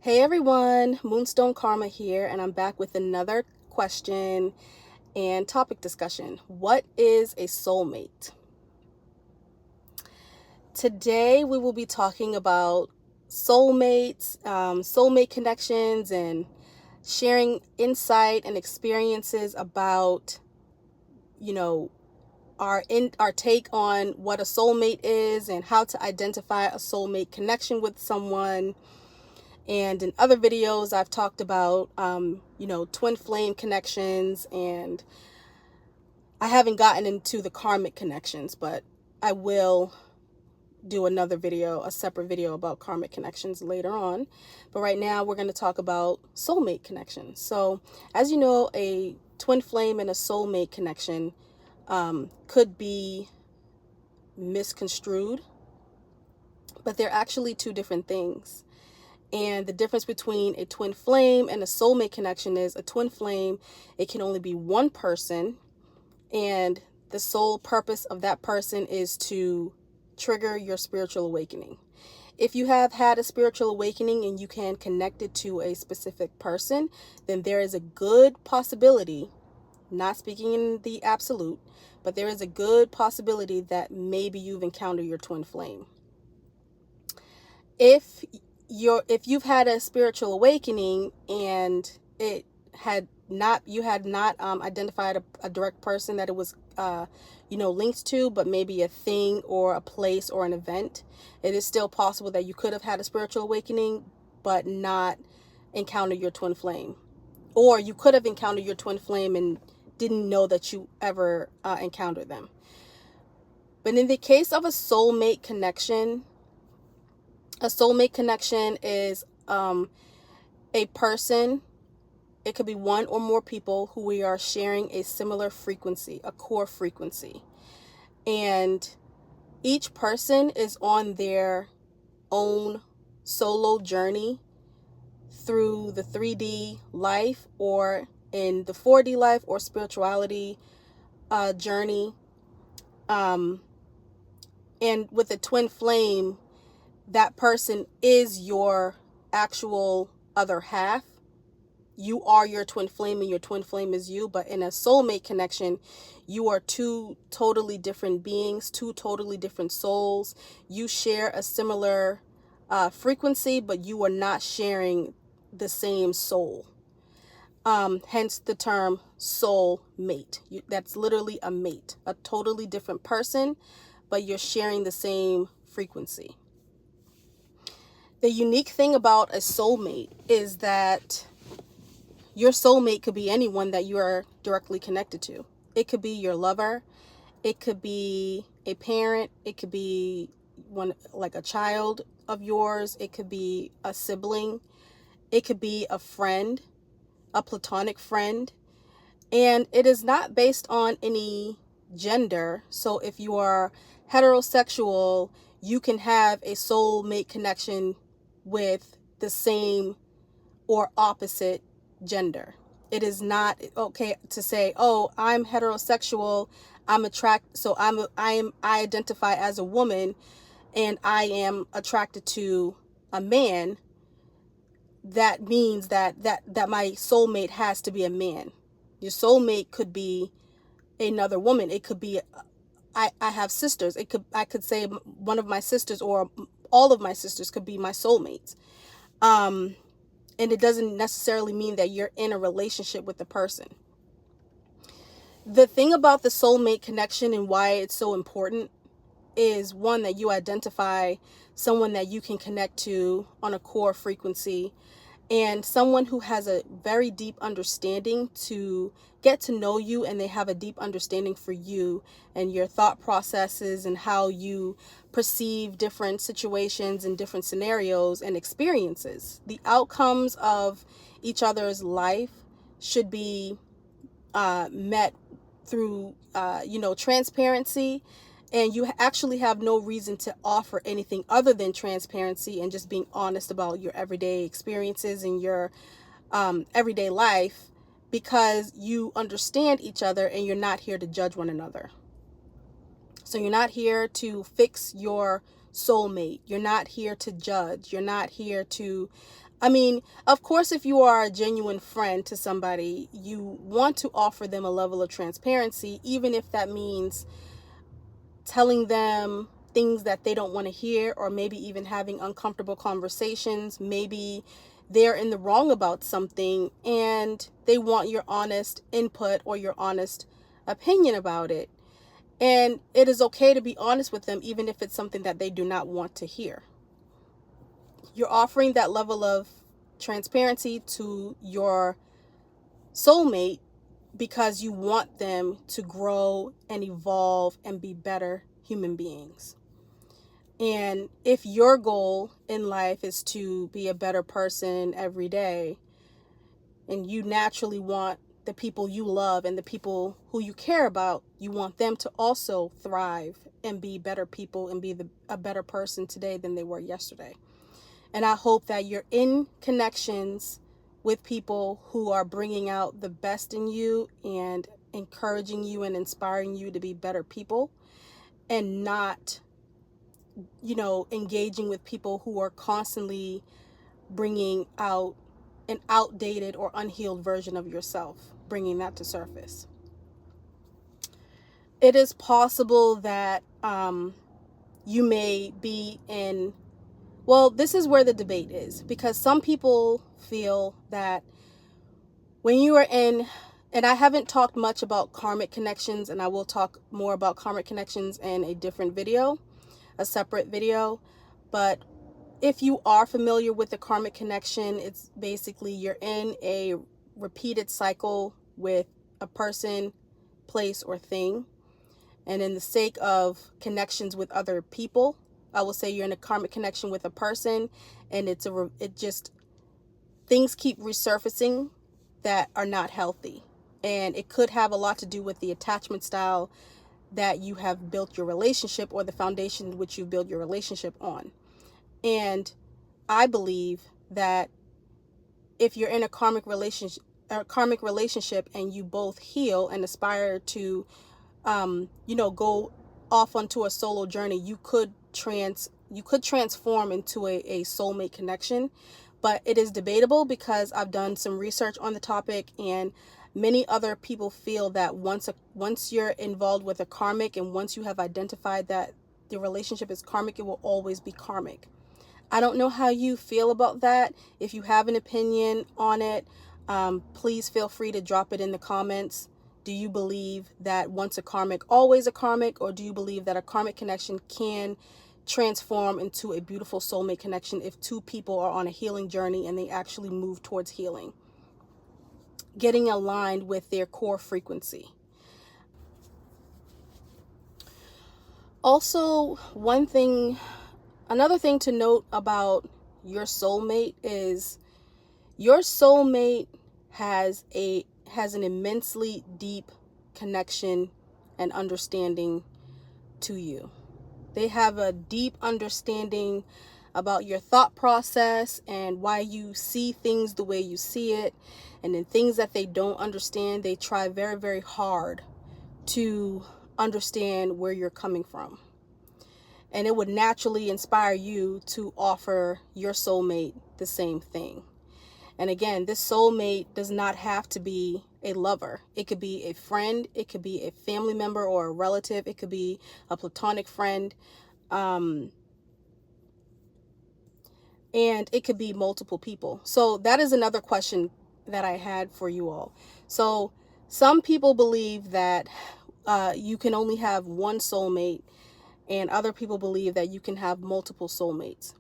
Hey everyone, Moonstone Karma here, and I'm back with another question and topic discussion. What is a soulmate? Today we will be talking about soulmates, soulmate connections, and sharing insight and experiences about, you know, our take on what a soulmate is and how to identify a soulmate connection with someone. And in other videos, I've talked about, twin flame connections, and I haven't gotten into the karmic connections, but I will do another video, a separate video about karmic connections later on. But right now, we're going to talk about soulmate connections. So, as you know, a twin flame and a soulmate connection could be misconstrued, but they're actually two different things. And the difference between a twin flame and a soulmate connection is a twin flame, it can only be one person, and the sole purpose of that person is to trigger your spiritual awakening. If you have had a spiritual awakening and you can connect it to a specific person, then there is a good possibility, not speaking in the absolute, but there is a good possibility that maybe you've encountered your twin flame. If you've had a spiritual awakening and you had not identified a direct person that it was linked to, but maybe a thing or a place or an event, it is still possible that you could have had a spiritual awakening but not encounter your twin flame, or you could have encountered your twin flame and didn't know that you ever encountered them. But in the case of a soulmate connection is a person. It could be one or more people who we are sharing a similar frequency, a core frequency. And each person is on their own solo journey through the 3D life, or in the 4D life, or spirituality journey. And with a twin flame, that person is your actual other half. You are your twin flame and your twin flame is you. But in a soulmate connection, you are two totally different beings, two totally different souls. You share a similar frequency, but you are not sharing the same soul. Hence the term soul mate. That's literally a mate, a totally different person, but you're sharing the same frequency. The unique thing about a soulmate is that your soulmate could be anyone that you are directly connected to. It could be your lover. It could be a parent. It could be like a child of yours. It could be a sibling. It could be a friend, a platonic friend. And it is not based on any gender. So if you are heterosexual, you can have a soulmate connection with the same or opposite gender. It is not okay to say, "Oh, I'm heterosexual. I identify as a woman and I am attracted to a man." That means that my soulmate has to be a man. Your soulmate could be another woman. It could be I have sisters. I could say one of my sisters or all of my sisters could be my soulmates. And it doesn't necessarily mean that you're in a relationship with the person. The thing about the soulmate connection and why it's so important is, one, that you identify someone that you can connect to on a core frequency, and someone who has a very deep understanding to get to know you, and they have a deep understanding for you and your thought processes and how you perceive different situations and different scenarios and experiences. The outcomes of each other's life should be met through transparency, and you actually have no reason to offer anything other than transparency and just being honest about your everyday experiences and your everyday life, because you understand each other and you're not here to judge one another. So you're not here to fix your soulmate. You're not here to judge. You're not here to I mean, of course, if you are a genuine friend to somebody, you want to offer them a level of transparency, even if that means telling them things that they don't want to hear, or maybe even having uncomfortable conversations. Maybe they're in the wrong about something and they want your honest input or your honest opinion about it. And it is okay to be honest with them, even if it's something that they do not want to hear. You're offering that level of transparency to your soulmate because you want them to grow and evolve and be better human beings. And if your goal in life is to be a better person every day, and you naturally want the people you love and the people who you care about, you want them to also thrive and be better people and be a better person today than they were yesterday. And I hope that you're in connections with people who are bringing out the best in you and encouraging you and inspiring you to be better people, and not, engaging with people who are constantly bringing out an outdated or unhealed version of yourself, bringing that to surface. It is possible that you may be in, well, this is where the debate is, because some people feel that when you are in, and I haven't talked much about karmic connections, and I will talk more about karmic connections in a different video, a separate video, but if you are familiar with the karmic connection, it's basically you're in a repeated cycle with a person, place, or thing. And in the sake of connections with other people, I will say you're in a karmic connection with a person, and things keep resurfacing that are not healthy. And it could have a lot to do with the attachment style that you have built your relationship, or the foundation which you build your relationship on. And I believe that if you're in a karmic relationship and you both heal and aspire to go off onto a solo journey, you could transform into a soulmate connection. But it is debatable, because I've done some research on the topic, and many other people feel that once you're involved with a karmic, and once you have identified that the relationship is karmic, it will always be karmic. I don't know how you feel about that. If you have an opinion on it, please feel free to drop it in the comments. Do you believe that once a karmic, always a karmic? Or do you believe that a karmic connection can transform into a beautiful soulmate connection if two people are on a healing journey and they actually move towards healing, getting aligned with their core frequency? Also, another thing to note about your soulmate is your soulmate has an immensely deep connection and understanding to you. They have a deep understanding about your thought process and why you see things the way you see it. And in things that they don't understand, they try very, very hard to understand where you're coming from. And it would naturally inspire you to offer your soulmate the same thing. And again, this soulmate does not have to be a lover. It could be a friend. It could be a family member or a relative. It could be a platonic friend. And it could be multiple people. So that is another question that I had for you all. So some people believe that you can only have one soulmate, and other people believe that you can have multiple soulmates.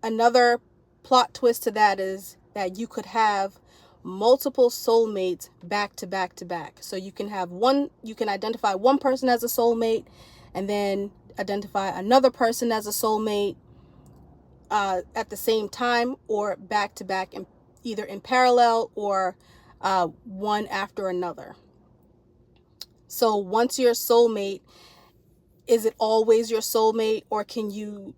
Another plot twist to that is that you could have multiple soulmates back to back to back. So you can identify one person as a soulmate, and then identify another person as a soulmate at the same time, or back to back, either in parallel or one after another. So once your soulmate, is it always your soulmate, or can you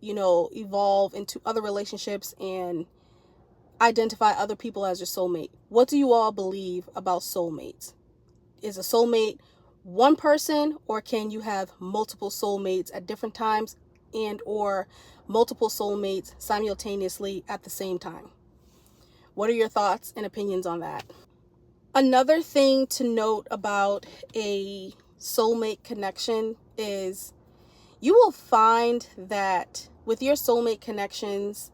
evolve into other relationships and identify other people as your soulmate? What do you all believe about soulmates? Is a soulmate one person, or can you have multiple soulmates at different times? and or multiple soulmates simultaneously at the same time. What are your thoughts and opinions on that? Another thing to note about a soulmate connection is you will find that with your soulmate connections,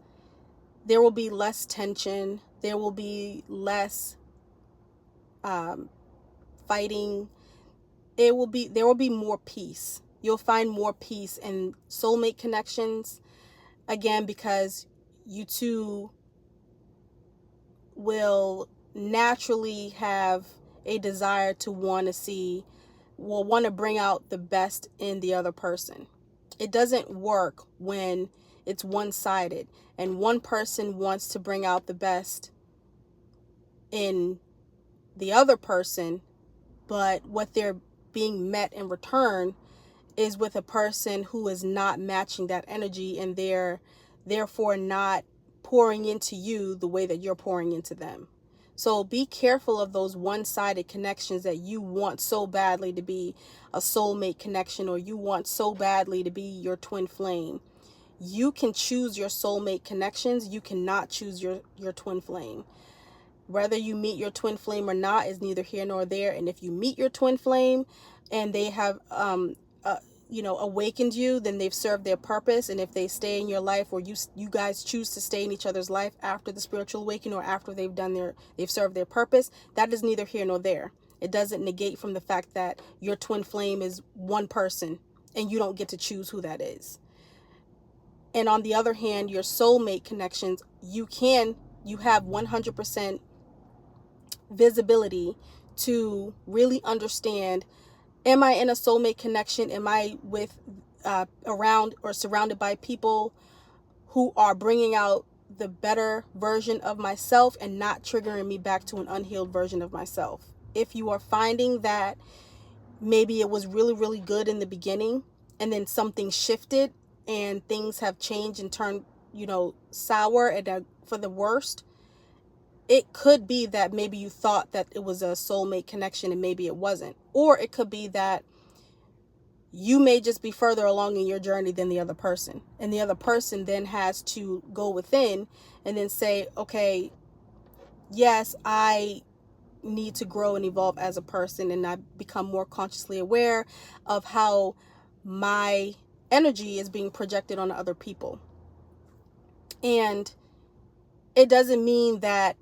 there will be less tension, there will be less fighting. There will be more peace. You'll find more peace in soulmate connections, again, because you two will naturally have a desire to want to bring out the best in the other person. It doesn't work when it's one-sided and one person wants to bring out the best in the other person, but what they're being met in return is with a person who is not matching that energy, and they're therefore not pouring into you the way that you're pouring into them. So be careful of those one-sided connections that you want so badly to be a soulmate connection, or you want so badly to be your twin flame. You can choose your soulmate connections. You cannot choose your twin flame. Whether you meet your twin flame or not is neither here nor there. And if you meet your twin flame and they have awakened you, then they've served their purpose. And if they stay in your life, or you guys choose to stay in each other's life after the spiritual awakening, or after they've served their purpose, that is neither here nor there. It doesn't negate from the fact that your twin flame is one person and you don't get to choose who that is. And on the other hand, your soulmate connections, you have 100% visibility to really understand, am I in a soulmate connection? Am I with around or surrounded by people who are bringing out the better version of myself and not triggering me back to an unhealed version of myself? If you are finding that maybe it was really, really good in the beginning and then something shifted and things have changed and turned, sour and for the worst, it could be that maybe you thought that it was a soulmate connection and maybe it wasn't. Or it could be that you may just be further along in your journey than the other person. And the other person then has to go within and then say, okay, yes, I need to grow and evolve as a person, and I become more consciously aware of how my energy is being projected on other people. And it doesn't mean that,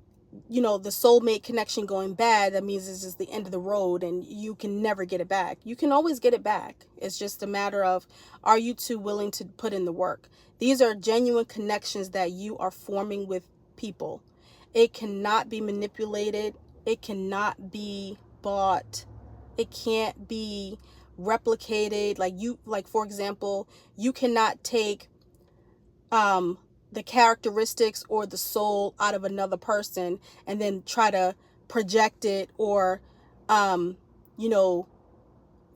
the soulmate connection going bad, that means it's just the end of the road and you can never get it back. You can always get it back. It's just a matter of, are you two willing to put in the work? These are genuine connections that you are forming with people. It cannot be manipulated. It cannot be bought. It can't be replicated. Like for example, you cannot take the characteristics or the soul out of another person and then try to project it or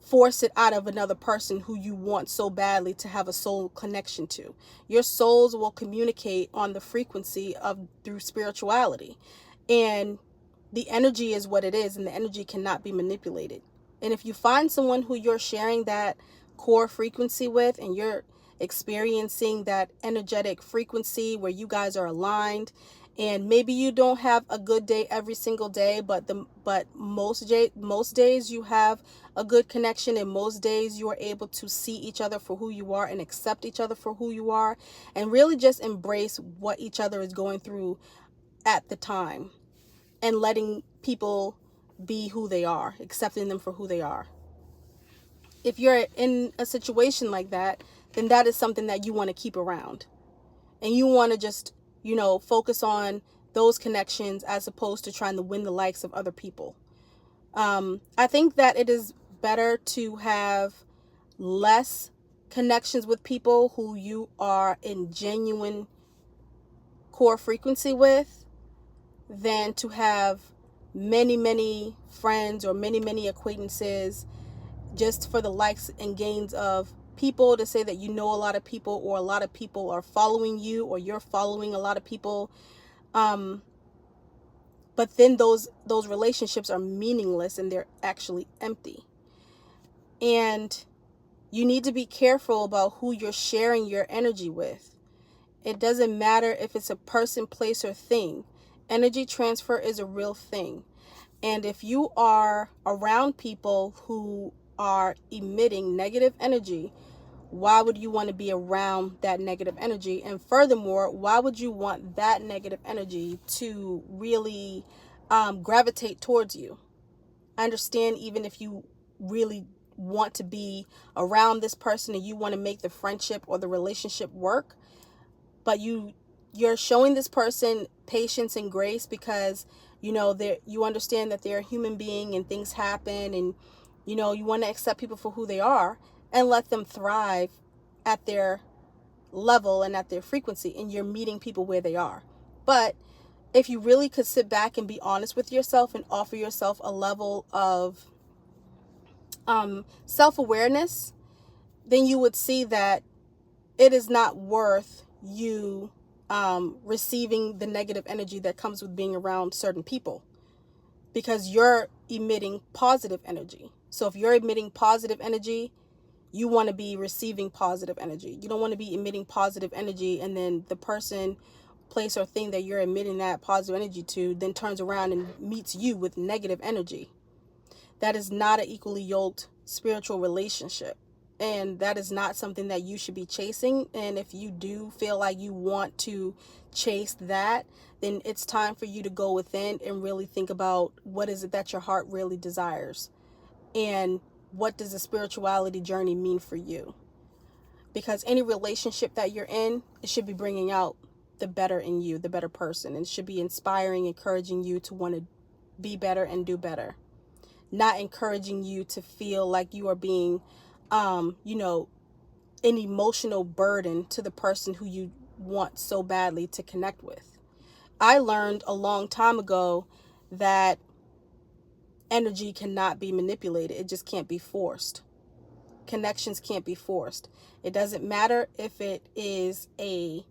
force it out of another person who you want so badly to have a soul connection to. Your souls will communicate on the frequency through spirituality, and the energy is what it is, and the energy cannot be manipulated. And if you find someone who you're sharing that core frequency with, and you're experiencing that energetic frequency where you guys are aligned, and maybe you don't have a good day every single day, but most days you have a good connection, and most days you are able to see each other for who you are and accept each other for who you are, and really just embrace what each other is going through at the time, and letting people be who they are, accepting them for who they are. If you're in a situation like that, then that is something that you want to keep around. And you want to just, focus on those connections as opposed to trying to win the likes of other people. I think that it is better to have less connections with people who you are in genuine core frequency with than to have many, many friends or many, many acquaintances just for the likes and gains of people, to say that you know a lot of people, or a lot of people are following you, or you're following a lot of people. But then those relationships are meaningless and they're actually empty. And You need to be careful about who you're sharing your energy with. It doesn't matter if it's a person, place, or thing. Energy transfer is a real thing. And if you are around people who are emitting negative energy, why would you want to be around that negative energy? And furthermore, why would you want that negative energy to really gravitate towards you? I understand even if you really want to be around this person and you want to make the friendship or the relationship work, but you're showing this person patience and grace because you understand that they're a human being and things happen, and you want to accept people for who they are and let them thrive at their level and at their frequency, and you're meeting people where they are. But if you really could sit back and be honest with yourself and offer yourself a level of self-awareness, then you would see that it is not worth you receiving the negative energy that comes with being around certain people, because you're emitting positive energy. So if you're emitting positive energy, you want to be receiving positive energy. You don't want to be emitting positive energy and then the person, place, or thing that you're emitting that positive energy to then turns around and meets you with negative energy. That is not an equally yoked spiritual relationship. And that is not something that you should be chasing. And if you do feel like you want to chase that, then it's time for you to go within and really think about what is it that your heart really desires. And what does the spirituality journey mean for you? Because any relationship that you're in, it should be bringing out the better in you, the better person. And it should be inspiring, encouraging you to want to be better and do better. Not encouraging you to feel like you are being, an emotional burden to the person who you want so badly to connect with. I learned a long time ago that energy cannot be manipulated. It just can't be forced. Connections can't be forced. It doesn't matter if it is a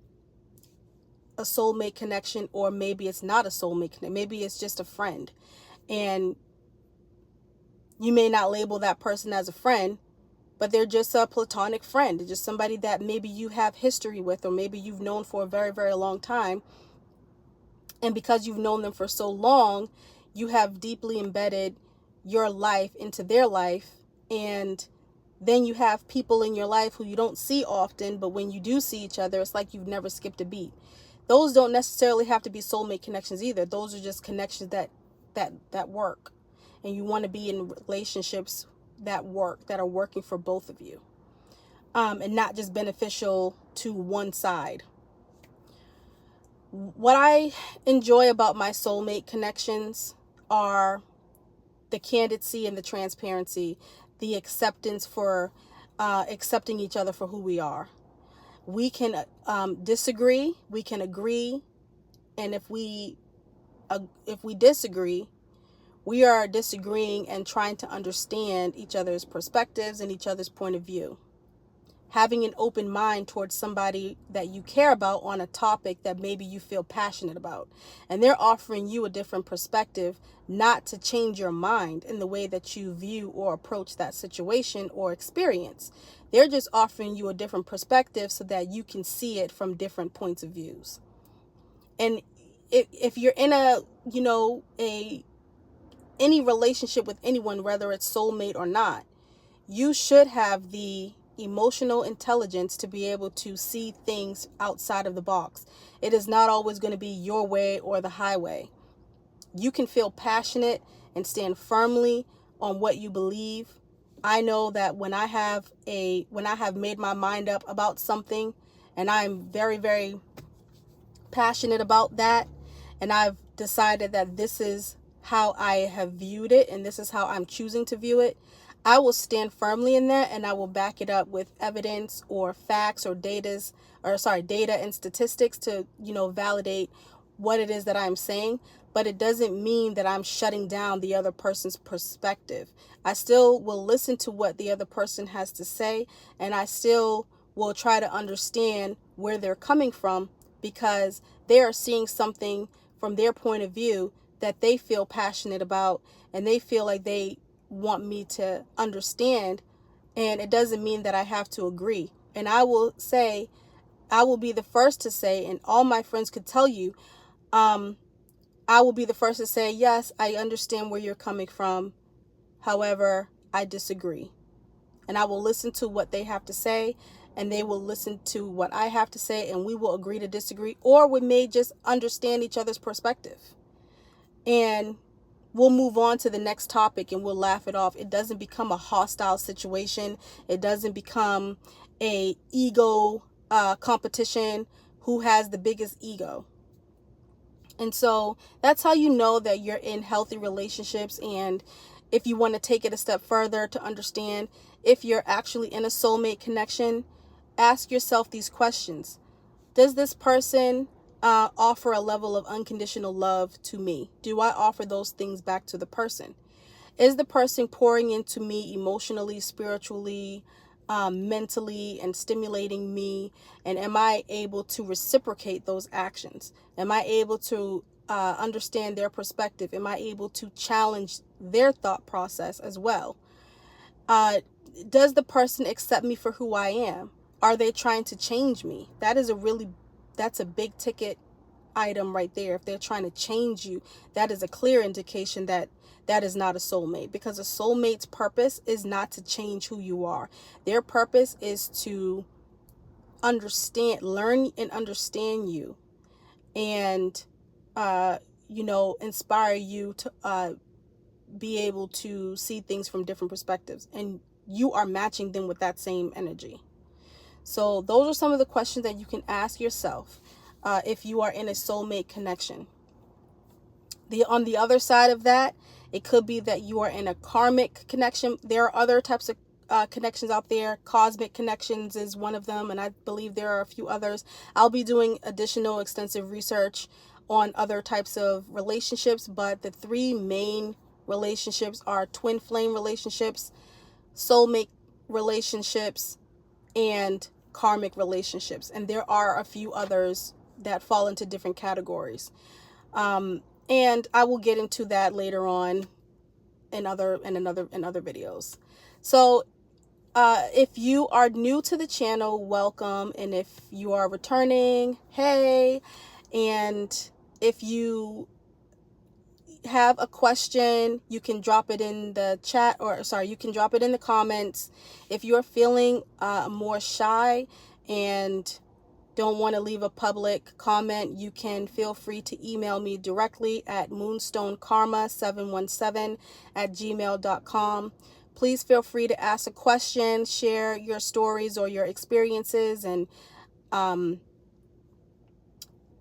soulmate connection, or maybe it's not a soulmate connection. Maybe it's just a friend. And you may not label that person as a friend, but they're just a platonic friend. They're just somebody that maybe you have history with, or maybe you've known for a very, very long time. And because you've known them for so long, you have deeply embedded your life into their life. And then you have people in your life who you don't see often, but when you do see each other, it's like you've never skipped a beat. Those don't necessarily have to be soulmate connections either. Those are just connections that work. And you want to be in relationships that work, that are working for both of you, and not just beneficial to one side. What I enjoy about my soulmate connections are the candidacy and the transparency, the acceptance for accepting each other for who we are. We can disagree, we can agree, and if we disagree, we are disagreeing and trying to understand each other's perspectives and each other's point of view. Having an open mind towards somebody that you care about on a topic that maybe you feel passionate about. And they're offering you a different perspective, not to change your mind in the way that you view or approach that situation or experience. They're just offering you a different perspective so that you can see it from different points of views. And if you're in any relationship with anyone, whether it's soulmate or not, you should have the emotional intelligence to be able to see things outside of the box. It is not always going to be your way or the highway. You can feel passionate and stand firmly on what you believe. I know that when I have made my mind up about something, and I'm very, very passionate about that, and I've decided that this is how I have viewed it and this is how I'm choosing to view it, I will stand firmly in that, and I will back it up with evidence or facts or data and statistics to, validate what it is that I'm saying. But it doesn't mean that I'm shutting down the other person's perspective. I still will listen to what the other person has to say, and I still will try to understand where they're coming from, because they are seeing something from their point of view that they feel passionate about, and they feel like they want me to understand And it doesn't mean that I have to agree. And I will be the first to say, and all my friends could tell you, I will be the first to say, yes, I understand where you're coming from. However, I disagree. And I will listen to what they have to say, and they will listen to what I have to say, and we will agree to disagree, or we may just understand each other's perspective. And we'll move on to the next topic and we'll laugh it off. It doesn't become a hostile situation. It doesn't become a ego competition. Who has the biggest ego? And so that's how you know that you're in healthy relationships. And if you want to take it a step further to understand if you're actually in a soulmate connection, ask yourself these questions. Does this person offer a level of unconditional love to me? Do I offer those things back to the person? Is the person pouring into me emotionally, spiritually, mentally, and stimulating me? And am I able to reciprocate those actions? Am I able to understand their perspective? Am I able to challenge their thought process as well? Does the person accept me for who I am? Are they trying to change me? That's a big ticket item right there. If they're trying to change you, that is a clear indication that that is not a soulmate, because a soulmate's purpose is not to change who you are. Their purpose is to learn and understand you, and inspire you to be able to see things from different perspectives, and you are matching them with that same energy. So those are some of the questions that you can ask yourself if you are in a soulmate connection. On the other side of that, it could be that you are in a karmic connection. There are other types of connections out there. Cosmic connections is one of them, and I believe there are a few others. I'll be doing additional extensive research on other types of relationships, but the three main relationships are twin flame relationships, soulmate relationships, and karmic relationships. And there are a few others that fall into different categories. And I will get into that later on in other videos. So if you are new to the channel, welcome. And if you are returning, hey. And if you have a question, you can drop it in the chat, you can drop it in the comments. If you're feeling more shy and don't want to leave a public comment, you can feel free to email me directly at moonstonekarma717@gmail.com. Please feel free to ask a question, share your stories or your experiences, and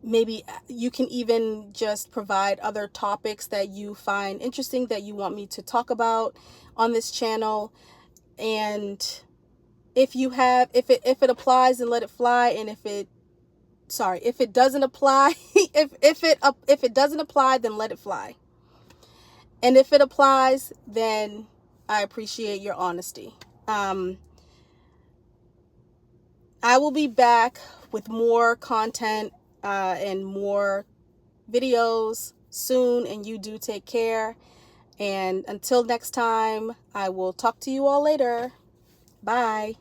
maybe you can even just provide other topics that you find interesting that you want me to talk about on this channel. And if it applies, then let it fly. And if it doesn't apply, if it doesn't apply, then let it fly. And if it applies, then I appreciate your honesty. I will be back with more content and more videos soon, and you do take care. And until next time, I will talk to you all later. Bye.